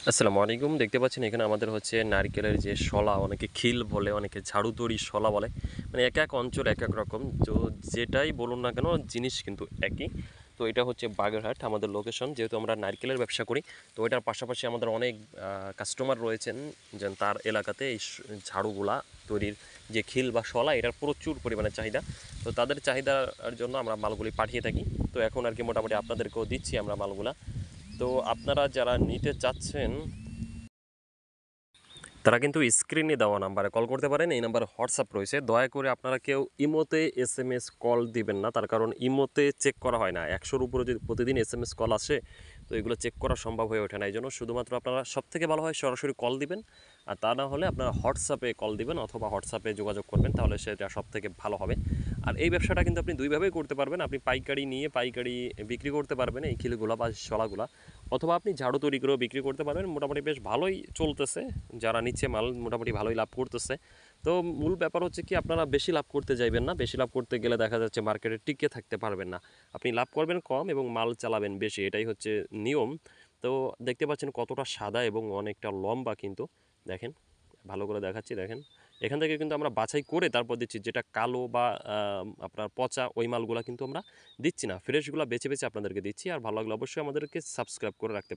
আসসালামু আলাইকুম। দেখতে পাচ্ছেন এখানে আমাদের হচ্ছে নারকেলের যে শলা, অনেকে খিল বলে, অনেকে ঝাড়ু তৈরির শলা বলে। মানে এক এক অঞ্চল এক এক রকম। তো যেটাই বলুন না কেন জিনিস কিন্তু একই। তো এটা হচ্ছে বাগেরহাট আমাদের লোকেশন। যেহেতু আমরা নারকেলের ব্যবসা করি, তো এটার পাশাপাশি আমাদের অনেক কাস্টমার রয়েছেন যেন তার এলাকাতে এই ঝাড়ুগুলা তৈরির যে খিল বা শলা, এটার প্রচুর পরিমাণে চাহিদা। তো তাদের চাহিদার জন্য আমরা মালগুলি পাঠিয়ে থাকি। তো এখন আর কি মোটামুটি আপনাদেরকেও দিচ্ছি আমরা মালগুলা। তো আপনারা যারা নিতে চাচ্ছেন তারা কিন্তু স্ক্রিনে দেওয়া নাম্বারে কল করতে পারেন। এই নাম্বারে হোয়াটসঅ্যাপ রয়েছে। দয়া করে আপনারা কেউ ইমোতে এসএমএস কল দিবেন না, তার কারণ ইমোতে চেক করা হয় না। ১০০-র উপরে যদি প্রতিদিন এসএমএস কল আসে, তো এগুলো চেক করা সম্ভব হয়ে ওঠে না। এই জন্য শুধুমাত্র আপনারা সবথেকে ভালো হয় সরাসরি কল দিবেন, আর তা না হলে আপনারা হোয়াটসঅ্যাপে কল দিবেন অথবা হোয়াটসঅ্যাপে যোগাযোগ করবেন, তাহলে সেটা সবথেকে ভালো হবে। আর এই ব্যবসাটা কিন্তু আপনি দুইভাবেই করতে পারবেন। আপনি পাইকারি নিয়ে পাইকারি বিক্রি করতে পারবেন এই খিলগুলা বা শলাগুলা, অথবা আপনি ঝাড়ু তৈরি করেও বিক্রি করতে পারবেন। মোটামুটি বেশ ভালোই চলতেছে, যারা নিচ্ছে মাল মোটামুটি ভালোই লাভ করতেছে। তো মূল ব্যাপার হচ্ছে কি, আপনারা বেশি লাভ করতে যাইবেন না। বেশি লাভ করতে গেলে দেখা যাচ্ছে মার্কেটে টিকে থাকতে পারবেন না। আপনি লাভ করবেন কম এবং মাল চালাবেন বেশি, এটাই হচ্ছে নিয়ম। তো দেখতে পাচ্ছেন কতটা সাদা এবং অনেকটা লম্বা কিন্তু। দেখেন, ভালো করে দেখাচ্ছি, দেখেন। এখান থেকে কিন্তু আমরা বাছাই করে তারপর দিচ্ছি। যেটা কালো বা আপনার পচা ওই মালগুলা কিন্তু আমরা দিচ্ছি না। ফ্রেশগুলা বেছে বেছে আপনাদেরকে দিচ্ছি। আর ভালো লাগলে অবশ্যই আমাদেরকে সাবস্ক্রাইব করে রাখতে